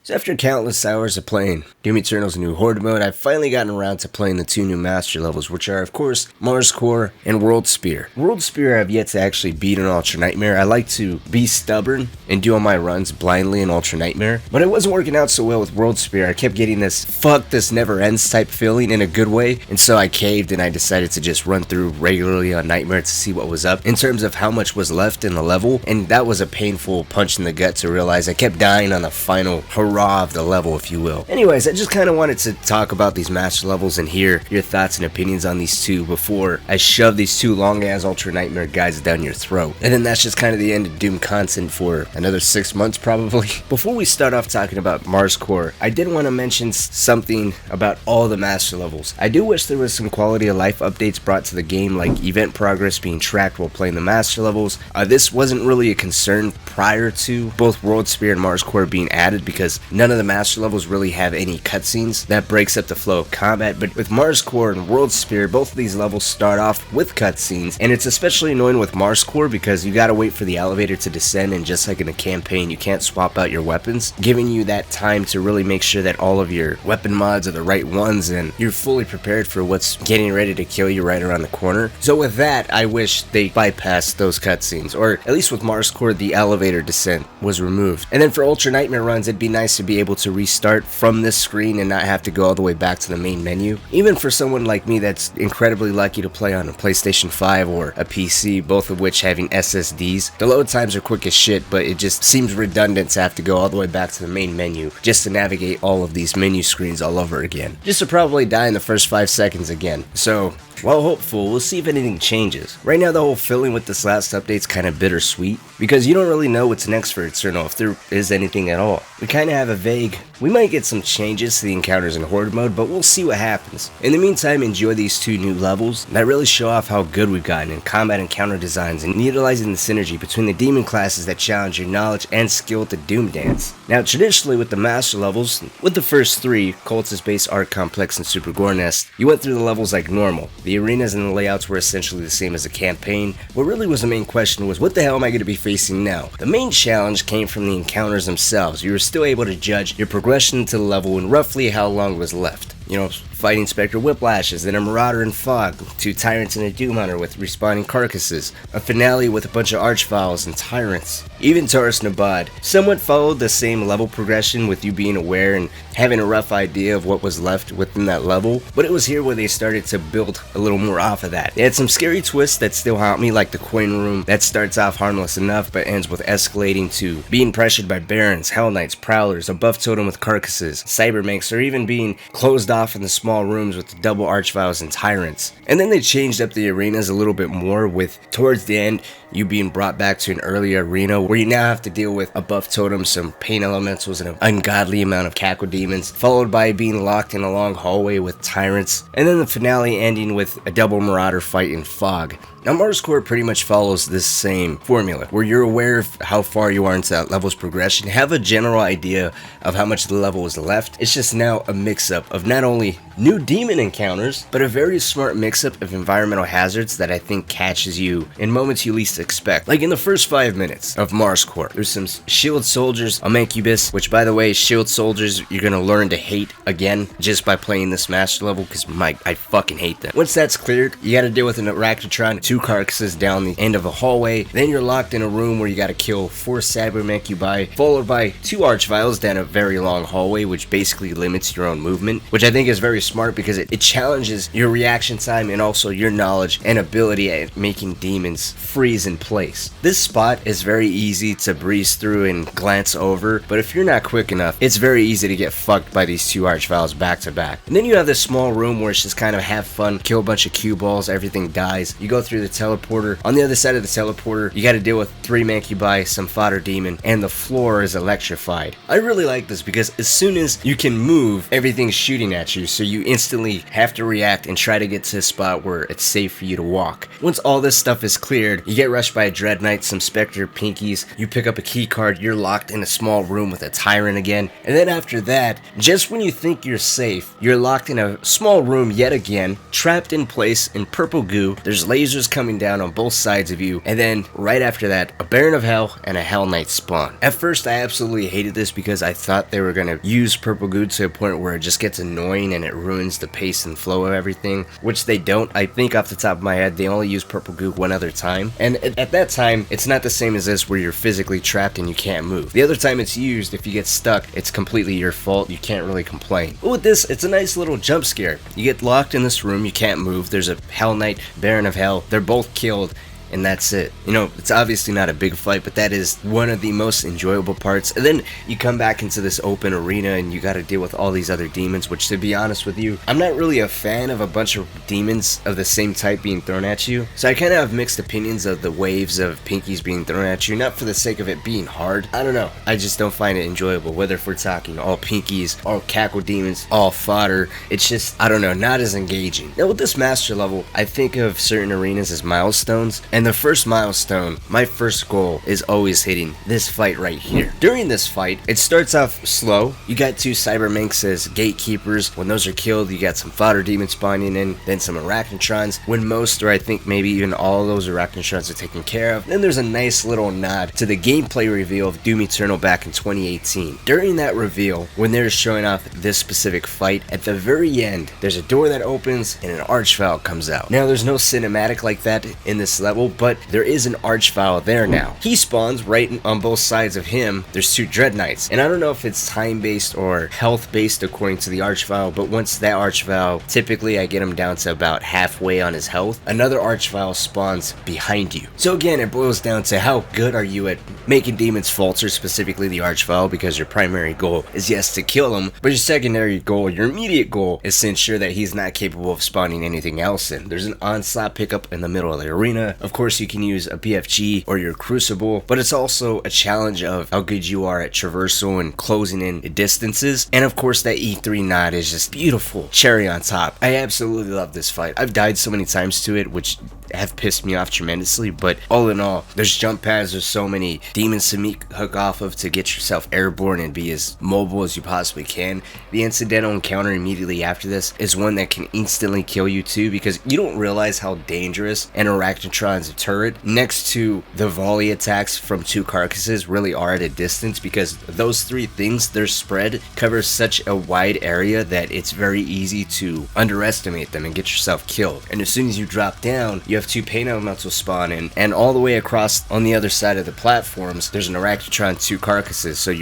So after countless hours of playing Doom Eternal's new horde mode, I've finally gotten around to playing the two new master levels, which are of course Mars Core and World Spear. World Spear I've yet to actually beat in Ultra Nightmare. I like to be stubborn and do all my runs blindly in Ultra Nightmare, but it wasn't working out so well with World Spear. I kept getting this fuck this never ends type feeling in a good way, and so I caved and I decided to just run through regularly on Nightmare to see what was up in terms of how much was left in the level, and that was a painful punch in the gut to realize I kept dying on the final hurrah of the level, if you will. Anyways, I just kind of wanted to talk about these master levels and hear your thoughts and opinions on these two before I shove these two long ass Ultra Nightmare guides down your throat. And then that's just kind of the end of Doom content for another 6 months probably. Before we start off talking about Mars Core, I did want to mention something about all the master levels. I do wish there was some quality of life updates brought to the game, like event progress being tracked while playing the master levels. This wasn't really a concern prior to both World Spear and Mars Core being added because none of the master levels really have any cutscenes. That breaks up the flow of combat, but with Mars Core and World Spear, both of these levels start off with cutscenes, and it's especially annoying with Mars Core because you gotta wait for the elevator to descend, and just like in a campaign, you can't swap out your weapons, giving you that time to really make sure that all of your weapon mods are the right ones and you're fully prepared for what's getting ready to kill you right around the corner. So with that, I wish they bypassed those cutscenes, or at least with Mars Core, the elevator descent was removed. And then for Ultra Nightmare runs, it'd be nice to be able to restart from this screen and not have to go all the way back to the main menu. Even for someone like me that's incredibly lucky to play on a PlayStation 5 or a PC, both of which having SSDs, the load times are quick as shit, but it just seems redundant to have to go all the way back to the main menu just to navigate all of these menu screens all over again, just to probably die in the first 5 seconds again. So while hopeful, we'll see if anything changes. Right now, the whole feeling with this last update's kind of bittersweet, because you don't really know what's next for Eternal, if there is anything at all. We kind of have a vague, we might get some changes to the encounters in Horde mode, but we'll see what happens. In the meantime, enjoy these two new levels that really show off how good we've gotten in combat encounter designs and utilizing the synergy between the demon classes that challenge your knowledge and skill at the Doom Dance. Now, traditionally with the master levels, with the first three, Cultist-based Art Complex and Super Gore Nest, you went through the levels like normal. The arenas and the layouts were essentially the same as the campaign. What really was the main question was, what the hell am I going to be facing now? The main challenge came from the encounters themselves. You were still able to judge your progression to the level and roughly how long was left. You know, fighting Spectre Whiplashes, then a Marauder and Fog, 2 Tyrants and a Doom Hunter with respawning carcasses, a finale with a bunch of Archviles and Tyrants. Even Taurus Nabad somewhat followed the same level progression with you being aware and having a rough idea of what was left within that level, but it was here where they started to build a little more off of that. They had some scary twists that still haunt me, like the Coin Room that starts off harmless enough but ends with escalating to being pressured by Barons, Hell Knights, Prowlers, a buff totem with carcasses, Cybermanks, or even being closed off in the small rooms with the double Archviles and Tyrants. And then they changed up the arenas a little bit more, with towards the end you being brought back to an earlier arena where you now have to deal with a buff totem, some pain elementals, and an ungodly amount of cackle demons, followed by being locked in a long hallway with Tyrants, and then the finale ending with a double Marauder fight in Fog. Now, Mars Core pretty much follows this same formula, where you're aware of how far you are into that level's progression, have a general idea of how much the level is left. It's just now a mix-up of not only new demon encounters, but a very smart mix-up of environmental hazards that I think catches you in moments you least expect. Like in the first 5 minutes of Mars Core, there's some shield soldiers, a Mancubus, which by the way, shield soldiers you're gonna learn to hate again just by playing this master level, because I fucking hate them. Once that's cleared, you gotta deal with an Arachnotron, 2 carcasses down the end of a hallway, then you're locked in a room where you gotta kill 4 Cybermancubi, followed by 2 Archviles down a very long hallway, which basically limits your own movement, which I think is very smart because it challenges your reaction time and also your knowledge and ability at making demons freeze in place. This spot is very easy to breeze through and glance over, but if you're not quick enough, it's very easy to get fucked by these 2 Archviles back to back. And then you have this small room where it's just kind of have fun, kill a bunch of cue balls, everything dies. You go through the teleporter. On the other side of the teleporter, you gotta deal with 3 Mancubi, some fodder demon, and the floor is electrified. I really like this because as soon as you can move, everything's shooting at you, so you instantly have to react and try to get to a spot where it's safe for you to walk. Once all this stuff is cleared, you get rushed by a Dread Knight, some Spectre Pinkies, you pick up a key card, you're locked in a small room with a Tyrant again, and then after that, just when you think you're safe, you're locked in a small room yet again, trapped in place in purple goo, there's lasers coming down on both sides of you, and then right after that, a Baron of Hell and a Hell Knight spawn. At first, I absolutely hated this because I thought they were going to use purple goo to a point where it just gets annoying and it ruins the pace and flow of everything, which they don't. I think off the top of my head, they only use purple goo one other time, and at that time, it's not the same as this where you're physically trapped and you can't move. The other time it's used, if you get stuck, it's completely your fault, you can't really complain. But with this, it's a nice little jump scare. You get locked in this room, you can't move, there's a Hell Knight, Baron of Hell, they're both killed, and that's it. You know, it's obviously not a big fight, but that is one of the most enjoyable parts. And then you come back into this open arena and you gotta deal with all these other demons, which, to be honest with you, I'm not really a fan of a bunch of demons of the same type being thrown at you. So I kind of have mixed opinions of the waves of pinkies being thrown at you, not for the sake of it being hard. I don't know, I just don't find it enjoyable, whether if we're talking all pinkies, all cackle demons, all fodder. It's just, I don't know, not as engaging. Now with this master level, I think of certain arenas as milestones, and the first milestone, my first goal, is always hitting this fight right here. During this fight, it starts off slow. You got two Cyberminks as gatekeepers. When those are killed, you got some fodder demons spawning in, then some Arachnotrons. When most, or I think maybe even all of those Arachnotrons are taken care of, then there's a nice little nod to the gameplay reveal of Doom Eternal back in 2018. During that reveal, when they're showing off this specific fight, at the very end, there's a door that opens and an Archvile comes out. Now, there's no cinematic like that in this level, but there is an Archvile there now. He spawns right on both sides of him. There's two Dread Knights, and I don't know if it's time-based or health-based according to the Archvile, but once that Archvile, typically I get him down to about halfway on his health, another Archvile spawns behind you. So again, it boils down to how good are you at making demons falter, specifically the Archvile, because your primary goal is, yes, to kill him, but your secondary goal, your immediate goal, is to ensure that he's not capable of spawning anything else in. There's an onslaught pickup in the middle of the arena. Of course, you can use a BFG or your Crucible, but it's also a challenge of how good you are at traversal and closing in distances. And of course, that E3 nod is just beautiful. Cherry on top. I absolutely love this fight. I've died so many times to it, which have pissed me off tremendously, but all in all, there's jump pads, there's so many demons to hook off of to get yourself airborne and be as mobile as you possibly can. The incidental encounter immediately after this is one that can instantly kill you too, because you don't realize how dangerous an Arachnotron's turret next to the volley attacks from two carcasses really are at a distance, because those three things, their spread covers such a wide area that it's very easy to underestimate them and get yourself killed. And as soon as you drop down, you have two pain elementals spawn in, and all the way across on the other side of the platforms, there's an Arachnotron, two carcasses. So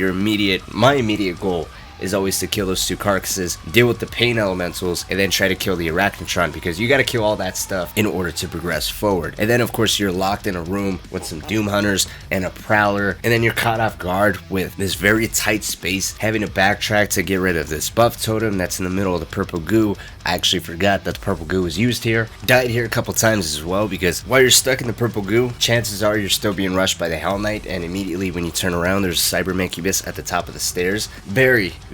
my immediate goal is always to kill those two carcasses, deal with the pain elementals, and then try to kill the Arachnotron, because you gotta kill all that stuff in order to progress forward. And then of course you're locked in a room with some Doom Hunters and a Prowler, and then you're caught off guard with this very tight space, having to backtrack to get rid of this buff totem that's in the middle of the purple goo. I actually forgot that the purple goo was used here. Died here a couple times as well, because while you're stuck in the purple goo, chances are you're still being rushed by the Hell Knight, and immediately when you turn around, there's a Cybermancubus at the top of the stairs.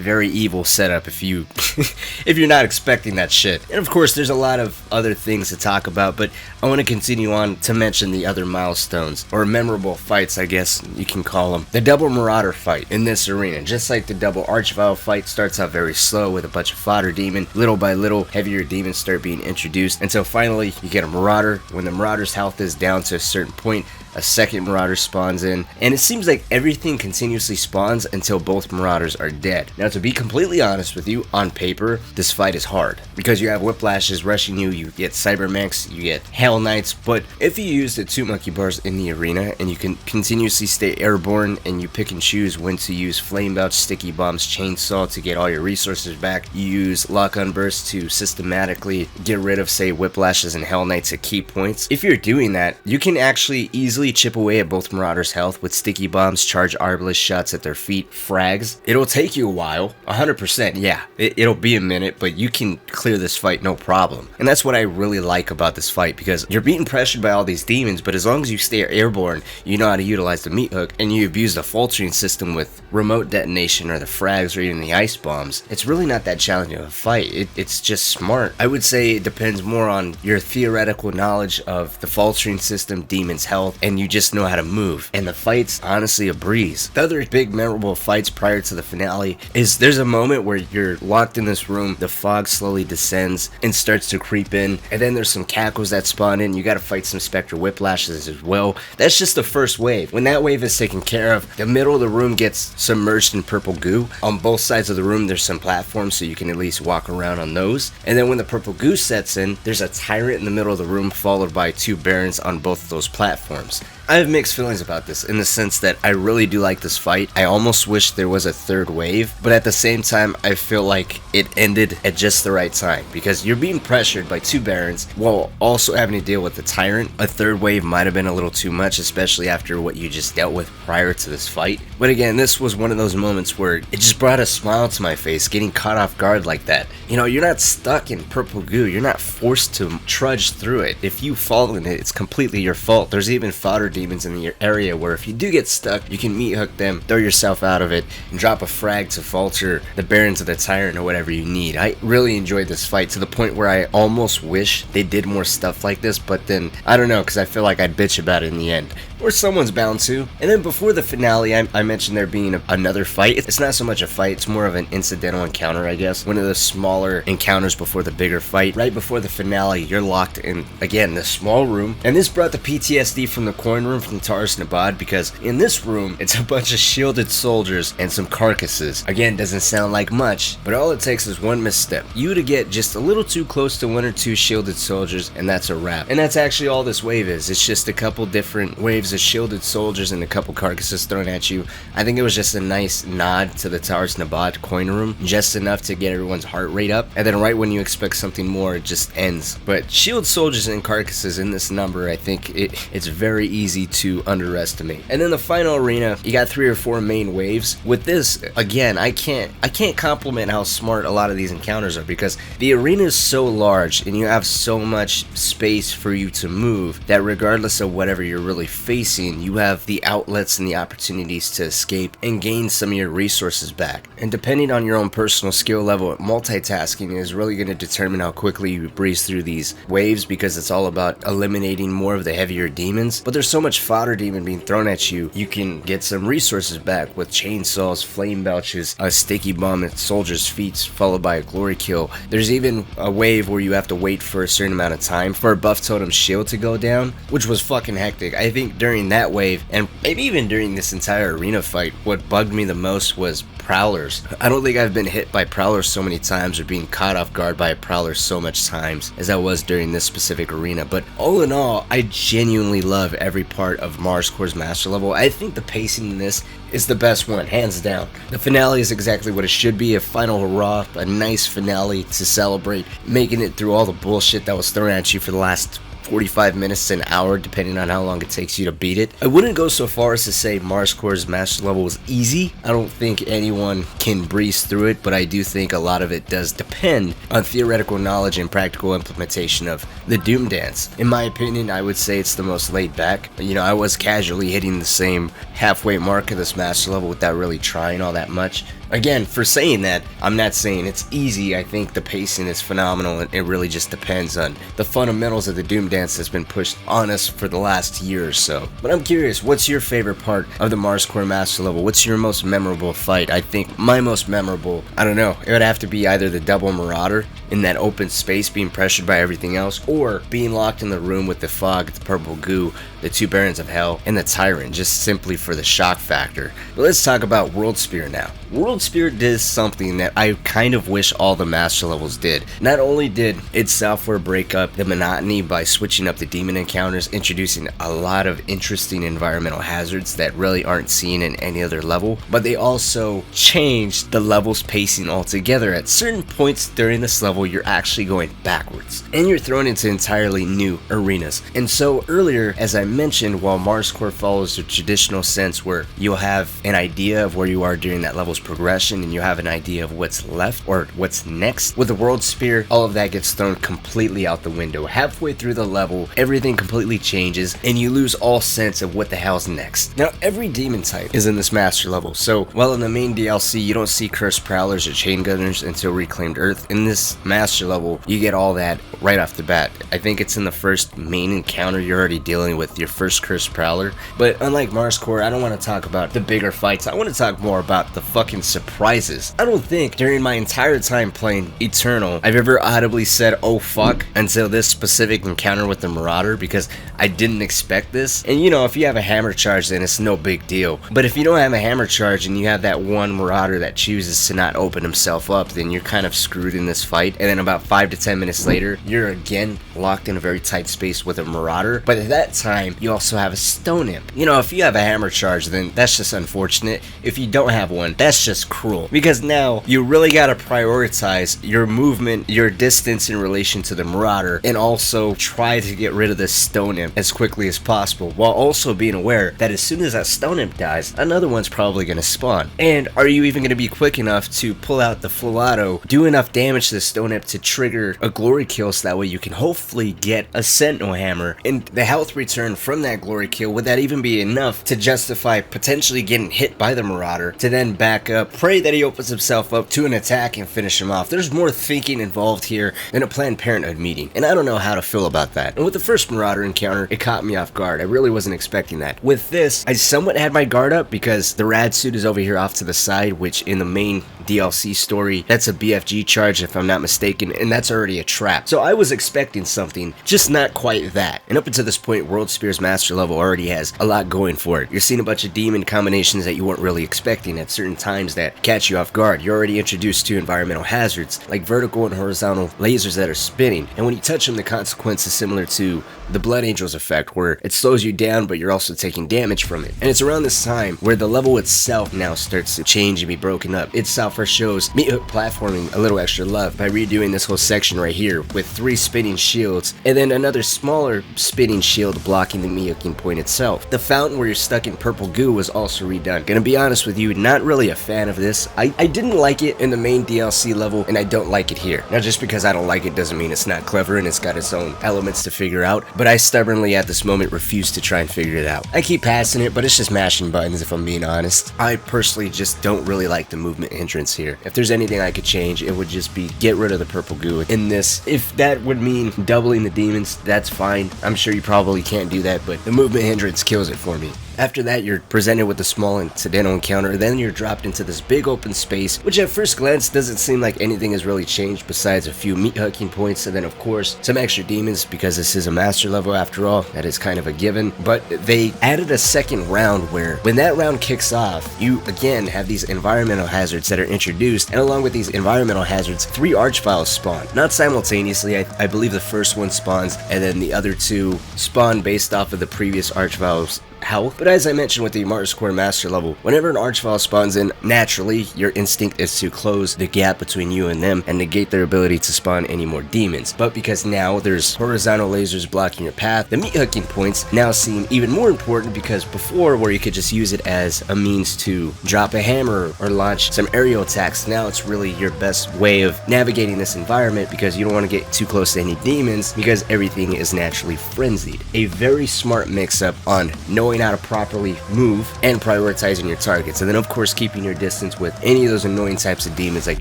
Very evil setup if you're not expecting that shit. And of course, there's a lot of other things to talk about, but I want to continue on to mention the other milestones, or memorable fights, I guess you can call them. The double Marauder fight in this arena, just like the double Archvile fight, starts out very slow with a bunch of fodder demon. Little by little, heavier demons start being introduced until finally you get a Marauder. When the Marauder's health is down to a certain point, a second Marauder spawns in, and it seems like everything continuously spawns until both Marauders are dead. Now, to be completely honest with you, on paper, this fight is hard, because you have Whiplashes rushing you, you get Cybermechs, you get Hell Knights, but if you use the 2 monkey bars in the arena, and you can continuously stay airborne, and you pick and choose when to use Flame Belch, Sticky Bombs, Chainsaw to get all your resources back, you use Lock on Burst to systematically get rid of, say, Whiplashes and Hell Knights at key points. If you're doing that, you can actually easily chip away at both Marauders' health with Sticky Bombs, charge Arbalest shots at their feet, frags. It'll take you a while, 100%, yeah. It'll be a minute, but you can clear this fight no problem. And that's what I really like about this fight, because you're being pressured by all these demons, but as long as you stay airborne, you know how to utilize the meat hook, and you abuse the faltering system with remote detonation or the frags or even the ice bombs, it's really not that challenging of a fight. It's just smart. I would say it depends more on your theoretical knowledge of the faltering system, demons' health, and and you just know how to move. And the fight's honestly a breeze. The other big memorable fights prior to the finale is there's a moment where you're locked in this room, the fog slowly descends and starts to creep in, and then there's some cackles that spawn in. You gotta fight some Spectre Whiplashes as well. That's just the first wave. When that wave is taken care of, the middle of the room gets submerged in purple goo. On both sides of the room there's some platforms so you can at least walk around on those. And then when the purple goo sets in, there's a tyrant in the middle of the room followed by 2 barons on both of those platforms. I have mixed feelings about this in the sense that I really do like this fight. I almost wish there was a third wave, but at the same time I feel like it ended at just the right time because you're being pressured by 2 barons while also having to deal with the tyrant. A third wave might have been a little too much, especially after what you just dealt with prior to this fight. But again, this was one of those moments where it just brought a smile to my face, getting caught off guard like that. You know, you're not stuck in purple goo, you're not forced to trudge through it. If you fall in it, it's completely your fault. There's even fodder demons in your area where if you do get stuck, you can meat hook them, throw yourself out of it, and drop a frag to falter the barons of the tyrant or whatever you need. I really enjoyed this fight to the point where I almost wish they did more stuff like this, but then I don't know, because I feel like I'd bitch about it in the end. Or someone's bound to. And then before the finale, I mentioned there being another fight. It's not so much a fight, it's more of an incidental encounter, I guess. One of the smaller encounters before the bigger fight. Right before the finale, you're locked in, again, this small room. And this brought the PTSD from the coin room from Taurus Nabad, because in this room, it's a bunch of shielded soldiers and some carcasses. Again, doesn't sound like much, but all it takes is one misstep. You to get just a little too close to 1 or 2 shielded soldiers, and that's a wrap. And that's actually all this wave is. It's just a couple different waves of shielded soldiers and a couple carcasses thrown at you. I think it was just a nice nod to the Taurus Nabad coin room, just enough to get everyone's heart rate up, and then right when you expect something more, it just ends. But shield soldiers and carcasses in this number, I think it's very easy to underestimate. And then the final arena, you got 3 or 4 main waves. With this, again, I can't compliment how smart a lot of these encounters are, because the arena is so large and you have so much space for you to move that regardless of whatever you're really facing, you have the outlets and the opportunities to escape and gain some of your resources back. And depending on your own personal skill level, multitasking is really going to determine how quickly you breeze through these waves, because it's all about eliminating more of the heavier demons. But there's so much fodder demon being thrown at you, you can get some resources back with chainsaws, flame belches, a sticky bomb at soldiers' feet followed by a glory kill. There's even a wave where you have to wait for a certain amount of time for a buff totem shield to go down, which was fucking hectic. I think during that wave, and maybe even during this entire arena fight, what bugged me the most was prowlers. I don't think I've been hit by prowlers so many times or being caught off guard by a prowler so much times as I was during this specific arena. But all in all, I genuinely love every part of Mars Core's Master Level. I think the pacing in this is the best one, hands down. The finale is exactly what it should be, a final hurrah, a nice finale to celebrate making it through all the bullshit that was thrown at you for the last 45 minutes to an hour, depending on how long it takes you to beat it. I wouldn't go so far as to say Mars Core's Master Level is easy. I don't think anyone can breeze through it, but I do think a lot of it does depend on theoretical knowledge and practical implementation of the Doom Dance. In my opinion, I would say it's the most laid back. You know, I was casually hitting the same halfway mark of this Master Level without really trying all that much. Again, for saying that, I'm not saying it's easy. I think the pacing is phenomenal, and it really just depends on the fundamentals of the Doom Dance that's been pushed on us for the last year or so. But I'm curious, what's your favorite part of the Mars Core Master Level? What's your most memorable fight? I think my most memorable, I don't know, it would have to be either the double Marauder in that open space being pressured by everything else, or being locked in the room with the fog, the purple goo, the 2 Barons of Hell, and the Tyrant, just simply for the shock factor. But let's talk about World Spear now. World Spear did something that I kind of wish all the Master Levels did. Not only did its software break up the monotony by switching up the demon encounters, introducing a lot of interesting environmental hazards that really aren't seen in any other level, but they also changed the level's pacing altogether. At certain points during this level, you're actually going backwards, and you're thrown into entirely new arenas. And so earlier, as I mentioned, while Mars Core follows the traditional sense where you'll have an idea of where you are during that level's progression, and you have an idea of what's left or what's next, with the World Spear, all of that gets thrown completely out the window. Halfway through the level, everything completely changes, and you lose all sense of what the hell's next. Now, every demon type is in this Master Level, so while in the main DLC you don't see Cursed Prowlers or Chain Gunners until Reclaimed Earth, in this Master Level you get all that right off the bat. I think it's in the first main encounter you're already dealing with your first Cursed Prowler. But unlike Mars Core, I don't want to talk about the bigger fights. I want to talk more about the fucking surprises. I don't think during my entire time playing Eternal I've ever audibly said oh fuck until this specific encounter with the Marauder, because I didn't expect this. And you know, if you have a hammer charge, then it's no big deal. But if you don't have a hammer charge and you have that one Marauder that chooses to not open himself up, then you're kind of screwed in this fight. And then about 5 to 10 minutes later, you're again locked in a very tight space with a Marauder. But at that time, you also have a Stone Imp. You know, if you have a hammer charge, then that's just unfortunate. If you don't have one, that's just cruel. Because now you really gotta prioritize your movement, your distance in relation to the Marauder, and also try to get rid of this Stone Imp as quickly as possible, while also being aware that as soon as that Stone Imp dies, another one's probably gonna spawn. And are you even gonna be quick enough to pull out the Flallato, do enough damage to the Stone Imp to trigger a glory kill, so that way you can hopefully get a Sentinel Hammer, and the health return from that glory kill, would that even be enough to justify potentially getting hit by the Marauder, to then back up, pray that he opens himself up to an attack and finish him off? There's more thinking involved here than a Planned Parenthood meeting, and I don't know how to feel about that. And with the first Marauder encounter, it caught me off guard. I really wasn't expecting that. With this, I somewhat had my guard up because the rad suit is over here off to the side, which in the main DLC story, that's a BFG charge if I'm not mistaken, and that's already a trap. So I was expecting something, just not quite that. And up until this point, World Spear's master level already has a lot going for it. You're seeing a bunch of demon combinations that you weren't really expecting at certain times that catch you off guard. You're already introduced to environmental hazards like vertical and horizontal lasers that are spinning, and when you touch them, the consequence is similar to the Blood Angels effect, where it slows you down but you're also taking damage from it. And it's around this time where the level itself now starts to change and be broken up. Itself first shows Meat Hook platforming a little extra love by redoing this whole section right here with 3 spinning shields and then another smaller spinning shield blocking the Meat Hooking point itself. The fountain where you're stuck in purple goo was also redone. Gonna be honest with you, not really a fan of this. I didn't like it in the main DLC level, and I don't like it here. Now, just because I don't like it doesn't mean it's not clever and it's got its own elements to figure out, but I stubbornly at this moment refuse to try and figure it out. I keep passing it, but it's just mashing buttons if I'm being honest. I personally just don't really like the movement hindrance here. If there's anything I could change, it would just be get rid of the purple goo in this. If that would mean doubling the demons, that's fine. I'm sure you probably can't do that, but the movement hindrance kills it for me. After that, you're presented with a small incidental encounter, then you're dropped into this big open space, which at first glance doesn't seem like anything has really changed besides a few meat hooking points, and then of course some extra demons, because this is a master level after all. That is kind of a given. But they added a second round where when that round kicks off, you again have these environmental hazards that are introduced, and along with these environmental hazards, 3 archviles spawn. Not simultaneously, I believe the first one spawns and then the other 2 spawn based off of the previous archviles health. But as I mentioned with the Mars Core master level, whenever an archvile spawns in, naturally your instinct is to close the gap between you and them and negate their ability to spawn any more demons. But because now there's horizontal lasers blocking your path, the meat hooking points now seem even more important, because before, where you could just use it as a means to drop a hammer or launch some aerial attacks, now it's really your best way of navigating this environment, because you don't want to get too close to any demons because everything is naturally frenzied. A very smart mix-up on knowing how to properly move and prioritizing your targets, and then of course keeping your distance with any of those annoying types of demons like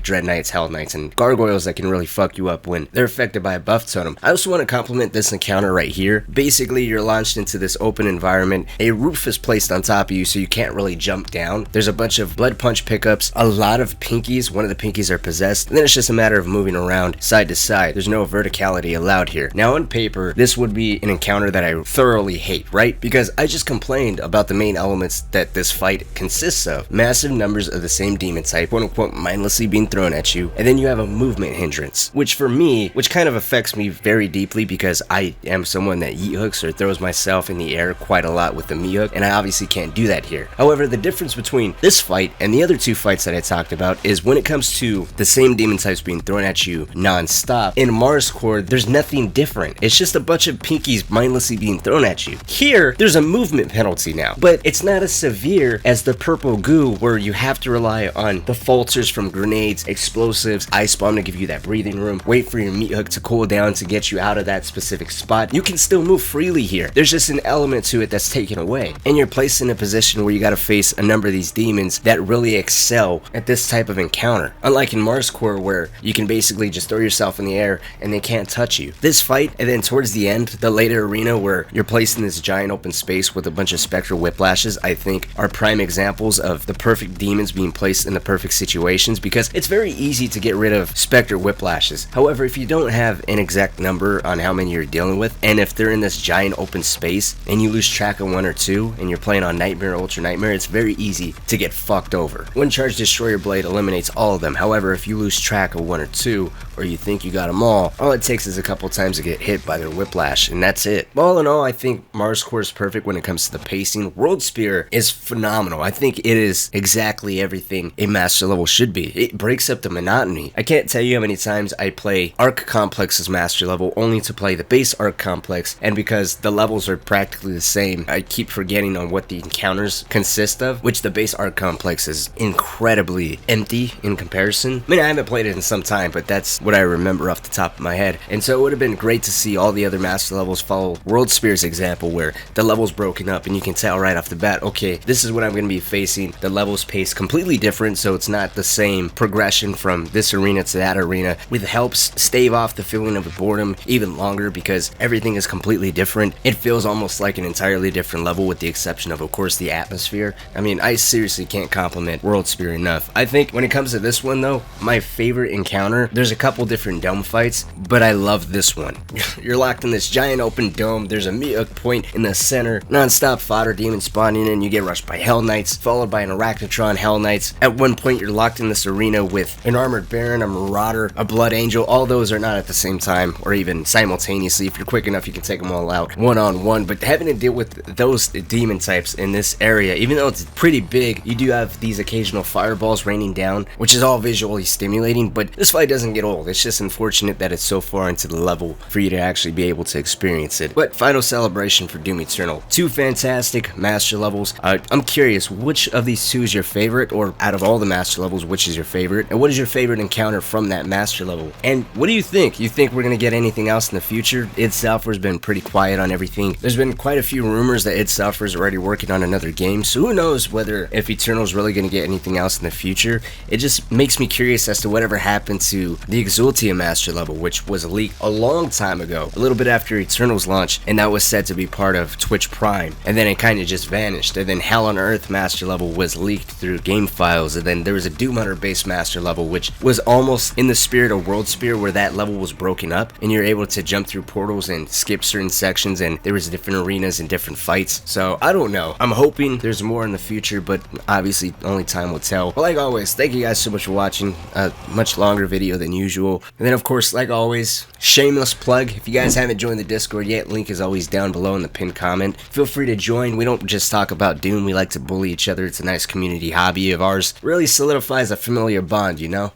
Dread Knights, Hell Knights, and Gargoyles that can really fuck you up when they're affected by a buff totem. I also want to compliment this encounter right here. Basically, you're launched into this open environment. A roof is placed on top of you so you can't really jump down. There's a bunch of blood punch pickups, a lot of pinkies. One of the pinkies are possessed, and then it's just a matter of moving around side to side. There's no verticality allowed here. Now on paper, this would be an encounter that I thoroughly hate, right? Because I just complained about the main elements that this fight consists of. Massive numbers of the same demon type, quote unquote, mindlessly being thrown at you, and then you have a movement hindrance, which for me, which kind of affects me very deeply, because I am someone that yeet hooks or throws myself in the air quite a lot with the meat hook, and I obviously can't do that here. However, the difference between this fight and the other 2 fights that I talked about is when it comes to the same demon types being thrown at you non-stop, in Mars Core, there's nothing different. It's just a bunch of pinkies mindlessly being thrown at you. Here, there's a movement penalty now. But it's not as severe as the purple goo, where you have to rely on the falters from grenades, explosives, ice bomb to give you that breathing room, wait for your meat hook to cool down to get you out of that specific spot. You can still move freely here. There's just an element to it that's taken away, and you're placed in a position where you got to face a number of these demons that really excel at this type of encounter. Unlike in Mars Core, where you can basically just throw yourself in the air and they can't touch you. This fight, and then towards the end, the later arena where you're placed in this giant open space with a bunch of spectral whiplashes, I think are prime examples of the perfect demons being placed in the perfect situations, because it's very easy to get rid of spectral whiplashes. However, if you don't have an exact number on how many you're dealing with, and if they're in this giant open space and you lose track of one or two and you're playing on Nightmare, Ultra Nightmare, it's very easy to get fucked over. One charge Destroyer Blade eliminates all of them. However, if you lose track of one or two, or you think you got them all it takes is a couple times to get hit by their whiplash, and that's it. All in all, I think Mars Core is perfect when it comes to the pacing. World Spear is phenomenal. I think it is exactly everything a master level should be. It breaks up the monotony. I can't tell you how many times I play Arc Complex's master level only to play the base Arc Complex, and because the levels are practically the same, I keep forgetting on what the encounters consist of, which the base Arc Complex is incredibly empty in comparison. I mean, I haven't played it in some time, but that's what I remember off the top of my head. And so it would have been great to see all the other master levels follow World Spear's example, where the level's broken up and you can tell right off the bat, okay, this is what I'm going to be facing. The level's paced completely different, so it's not the same progression from this arena to that arena, which helps stave off the feeling of boredom even longer, because everything is completely different. It feels almost like an entirely different level, with the exception of course, the atmosphere. I mean, I seriously can't compliment World Spear enough. I think when it comes to this one though, my favorite encounter, there's a couple different dome fights, but I love this one. You're locked in this giant open dome, there's a meat hook point in the center, non-stop fodder demon spawning in, you get rushed by Hell Knights, followed by an Arachnotron Hell Knights. At one point you're locked in this arena with an Armored Baron, a Marauder, a Blood Angel. All those are not at the same time or even simultaneously. If you're quick enough, you can take them all out one-on-one, but having to deal with those demon types in this area, even though it's pretty big, you do have these occasional fireballs raining down, which is all visually stimulating, but this fight doesn't get old. It's just unfortunate that it's so far into the level for you to actually be able to experience it. But final celebration for Doom Eternal. Two fantastic master levels. I'm curious, which of these two is your favorite, or out of all the master levels, which is your favorite? And what is your favorite encounter from that master level? And what do you think? You think we're going to get anything else in the future? id Software's been pretty quiet on everything. There's been quite a few rumors that id Software is already working on another game, so who knows whether if Eternal's really going to get anything else in the future. It just makes me curious as to whatever happened to the Exultia master level, which was leaked a long time ago, a little bit after Eternal's launch, and that was said to be part of Twitch Prime, and then it kind of just vanished. And then Hell on Earth master level was leaked through game files, and then there was a Doom Hunter based master level, which was almost in the spirit of World Spear, where that level was broken up and you're able to jump through portals and skip certain sections, and there was different arenas and different fights. So I don't know, I'm hoping there's more in the future, but obviously only time will tell. But like always, thank you guys so much for watching a much longer video than usual. And then of course, like always, shameless plug, if you guys haven't joined the Discord yet, link is always down below in the pinned comment. Feel free to join. We don't just talk about Doom, we like to bully each other. It's a nice community hobby of ours. Really solidifies a familiar bond, you know?